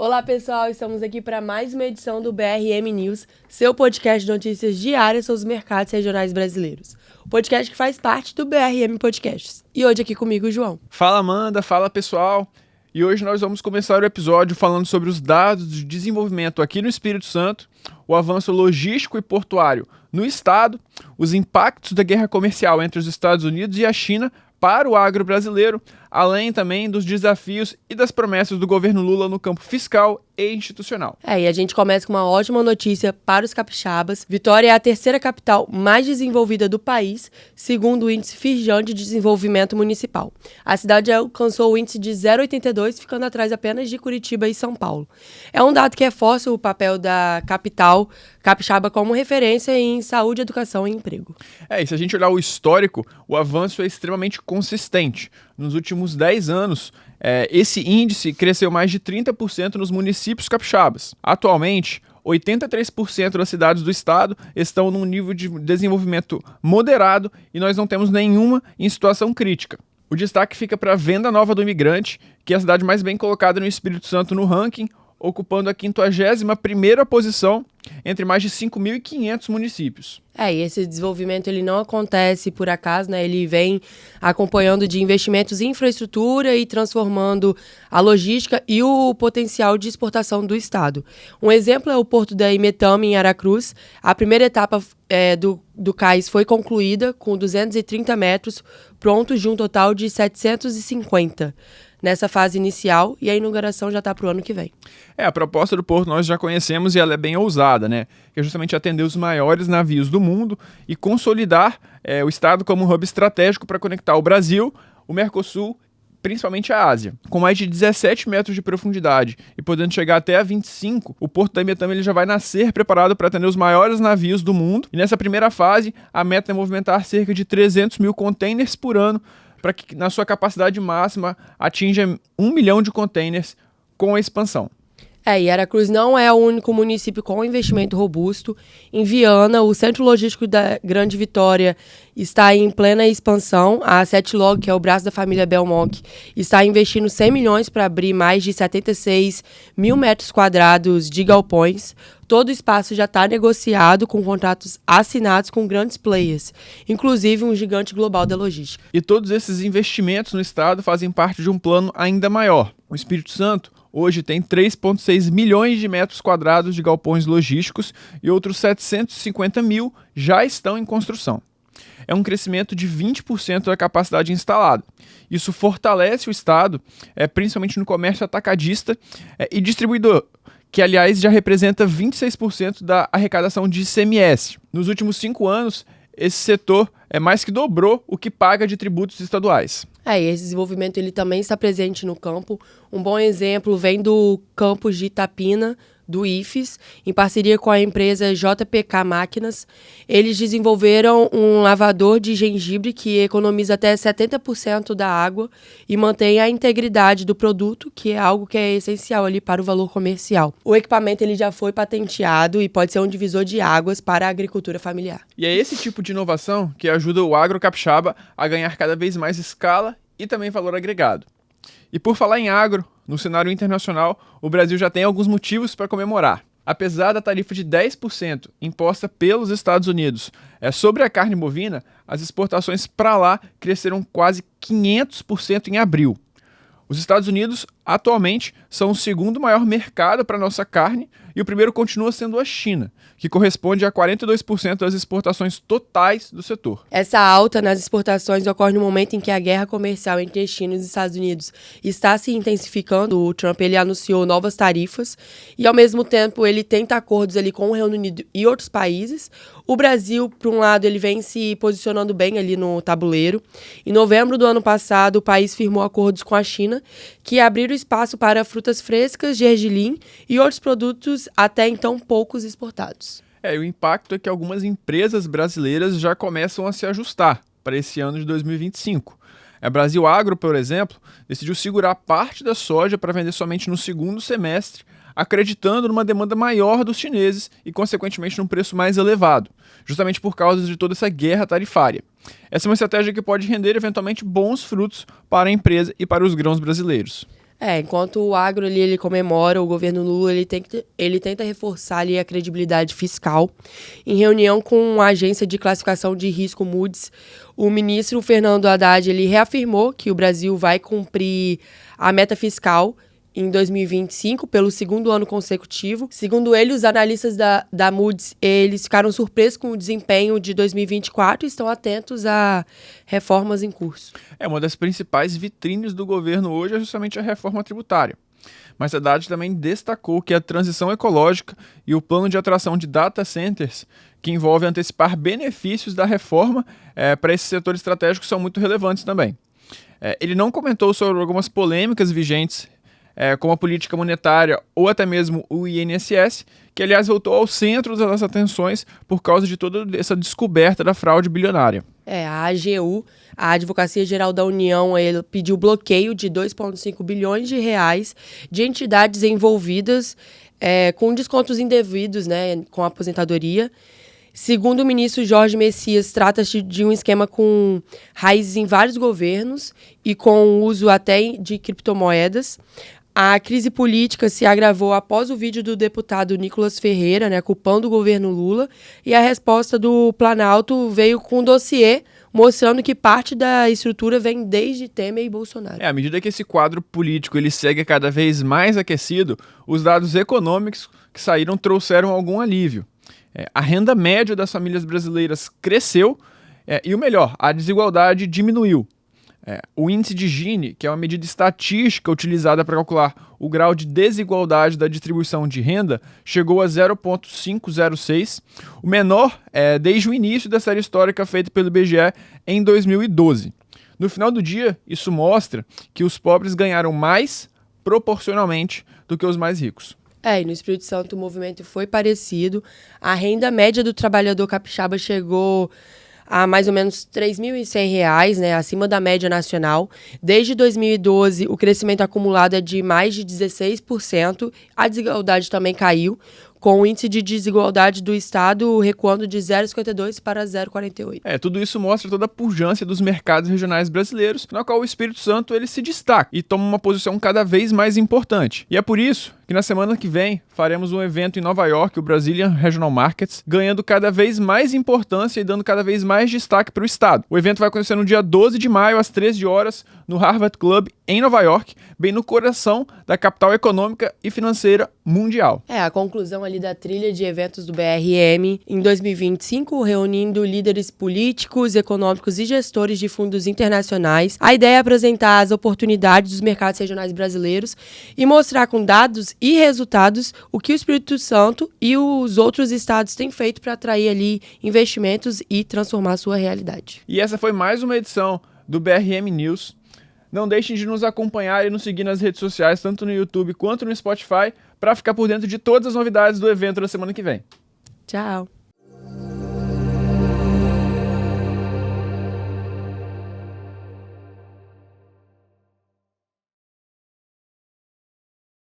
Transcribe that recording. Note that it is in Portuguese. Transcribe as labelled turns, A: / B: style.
A: Olá pessoal, estamos aqui para mais uma edição do BRM News, seu podcast de notícias diárias sobre os mercados regionais brasileiros. O podcast que faz parte do BRM Podcasts. E hoje aqui comigo o João.
B: Fala Amanda, fala pessoal. E hoje nós vamos começar o episódio falando sobre os dados de desenvolvimento aqui no Espírito Santo, o avanço logístico e portuário no estado, os impactos da guerra comercial entre os Estados Unidos e a China para o agro brasileiro, além também dos desafios e das promessas do governo Lula no campo fiscal e institucional.
A: E a gente começa com uma ótima notícia para os capixabas. Vitória é a terceira capital mais desenvolvida do país, segundo o índice Firjan de Desenvolvimento Municipal. A cidade alcançou o índice de 0,82, ficando atrás apenas de Curitiba e São Paulo. É um dado que reforça o papel da capital capixaba como referência em saúde, educação e emprego.
B: E se a gente olhar o histórico, o avanço é extremamente consistente. Nos últimos 10 anos, esse índice cresceu mais de 30% nos municípios capixabas. Atualmente, 83% das cidades do estado estão num nível de desenvolvimento moderado e nós não temos nenhuma em situação crítica. O destaque fica para a Venda Nova do Imigrante, que é a cidade mais bem colocada no Espírito Santo no ranking, ocupando a 51ª posição entre mais de 5.500 municípios.
A: E esse desenvolvimento ele não acontece por acaso, né? Ele vem acompanhando de investimentos em infraestrutura e transformando a logística e o potencial de exportação do estado. Um exemplo é o porto da Imetama, em Aracruz. A primeira etapa do cais foi concluída com 230 metros, prontos de um total de 750. Nessa fase inicial, e a inauguração já está para o ano que vem.
B: A proposta do porto nós já conhecemos e ela é bem ousada, né? Que é justamente atender os maiores navios do mundo e consolidar o estado como um hub estratégico para conectar o Brasil, o Mercosul, principalmente a Ásia. Com mais de 17 metros de profundidade e podendo chegar até a 25, o porto da Imetama ele já vai nascer preparado para atender os maiores navios do mundo. E nessa primeira fase, a meta é movimentar cerca de 300 mil containers por ano, para que na sua capacidade máxima atinja 1 milhão de containers com a expansão.
A: E Aracruz não é o único município com investimento robusto. Em Viana, o Centro Logístico da Grande Vitória está em plena expansão. A Setlog, que é o braço da família Belmonte, está investindo 100 milhões para abrir mais de 76 mil metros quadrados de galpões. Todo o espaço já está negociado com contratos assinados com grandes players, inclusive um gigante global da logística.
B: E todos esses investimentos no estado fazem parte de um plano ainda maior. O Espírito Santo hoje tem 3,6 milhões de metros quadrados de galpões logísticos e outros 750 mil já estão em construção. É um crescimento de 20% da capacidade instalada. Isso fortalece o estado, principalmente no comércio atacadista e distribuidor, que, aliás, já representa 26% da arrecadação de ICMS. Nos últimos 5 anos, esse setor mais que dobrou o que paga de tributos estaduais.
A: E esse desenvolvimento ele também está presente no campo. Um bom exemplo vem do campus de Itapina, do IFES, em parceria com a empresa JPK Máquinas. Eles desenvolveram um lavador de gengibre que economiza até 70% da água e mantém a integridade do produto, que é algo que é essencial ali para o valor comercial. O equipamento ele já foi patenteado e pode ser um divisor de águas para a agricultura familiar.
B: E é esse tipo de inovação que ajuda o agro capixaba a ganhar cada vez mais escala e também valor agregado. E por falar em agro, no cenário internacional, o Brasil já tem alguns motivos para comemorar. Apesar da tarifa de 10% imposta pelos Estados Unidos sobre a carne bovina, as exportações para lá cresceram quase 500% em abril. Os Estados Unidos, atualmente, são o segundo maior mercado para a nossa carne e o primeiro continua sendo a China, que corresponde a 42% das exportações totais do setor.
A: Essa alta nas exportações ocorre no momento em que a guerra comercial entre a China e os Estados Unidos está se intensificando. O Trump ele anunciou novas tarifas e, ao mesmo tempo, ele tenta acordos ali com o Reino Unido e outros países. O Brasil, por um lado, ele vem se posicionando bem ali no tabuleiro. Em novembro do ano passado, o país firmou acordos com a China, que abriram espaço para frutas frescas, gergelim e outros produtos até então poucos exportados.
B: O impacto é que algumas empresas brasileiras já começam a se ajustar para esse ano de 2025. A Brasil Agro, por exemplo, decidiu segurar parte da soja para vender somente no segundo semestre, acreditando numa demanda maior dos chineses e, consequentemente, num preço mais elevado, justamente por causa de toda essa guerra tarifária. Essa é uma estratégia que pode render, eventualmente, bons frutos para a empresa e para os grãos brasileiros.
A: Enquanto o agro ali, ele comemora, o governo Lula ele tenta reforçar ali a credibilidade fiscal. Em reunião com a agência de classificação de risco Moody's, o ministro Fernando Haddad ele reafirmou que o Brasil vai cumprir a meta fiscal em 2025, pelo segundo ano consecutivo. Segundo ele, os analistas da Moody's, eles ficaram surpresos com o desempenho de 2024 e estão atentos a reformas em curso.
B: Uma das principais vitrines do governo hoje é justamente a reforma tributária. Mas Haddad também destacou que a transição ecológica e o plano de atração de data centers, que envolve antecipar benefícios da reforma para esse setor estratégico, são muito relevantes também. Ele não comentou sobre algumas polêmicas vigentes, como a política monetária ou até mesmo o INSS, que aliás voltou ao centro das atenções por causa de toda essa descoberta da fraude bilionária.
A: A AGU, a Advocacia Geral da União, ele pediu bloqueio de 2,5 bilhões de reais de entidades envolvidas com descontos indevidos, com a aposentadoria. Segundo o ministro Jorge Messias, trata-se de um esquema com raízes em vários governos e com o uso até de criptomoedas. A crise política se agravou após o vídeo do deputado Nicolas Ferreira, culpando o governo Lula, e a resposta do Planalto veio com um dossiê mostrando que parte da estrutura vem desde Temer e Bolsonaro.
B: À medida que esse quadro político ele segue cada vez mais aquecido, os dados econômicos que saíram trouxeram algum alívio. A renda média das famílias brasileiras cresceu e o melhor, a desigualdade diminuiu. O índice de Gini, que é uma medida estatística utilizada para calcular o grau de desigualdade da distribuição de renda, chegou a 0,506, o menor desde o início da série histórica feita pelo IBGE em 2012. No final do dia, isso mostra que os pobres ganharam mais proporcionalmente do que os mais ricos.
A: E no Espírito Santo o movimento foi parecido. A renda média do trabalhador capixaba chegou a mais ou menos R$ 3.100, acima da média nacional. Desde 2012, o crescimento acumulado é de mais de 16%. A desigualdade também caiu, com o índice de desigualdade do Estado recuando de 0,52 para 0,48.
B: Tudo isso mostra toda a pujança dos mercados regionais brasileiros, na qual o Espírito Santo ele se destaca e toma uma posição cada vez mais importante. E é por isso que na semana que vem faremos um evento em Nova York, o Brazilian Regional Markets, ganhando cada vez mais importância e dando cada vez mais destaque para o estado. O evento vai acontecer no dia 12 de maio, às 13 horas, no Harvard Club, em Nova York, bem no coração da capital econômica e financeira mundial.
A: A conclusão ali da trilha de eventos do BRM em 2025, reunindo líderes políticos, econômicos e gestores de fundos internacionais. A ideia é apresentar as oportunidades dos mercados regionais brasileiros e mostrar com dados e resultados o que o Espírito Santo e os outros estados têm feito para atrair ali investimentos e transformar a sua realidade.
B: E essa foi mais uma edição do BRM News. Não deixem de nos acompanhar e nos seguir nas redes sociais, tanto no YouTube quanto no Spotify, para ficar por dentro de todas as novidades do evento da semana que vem.
A: Tchau!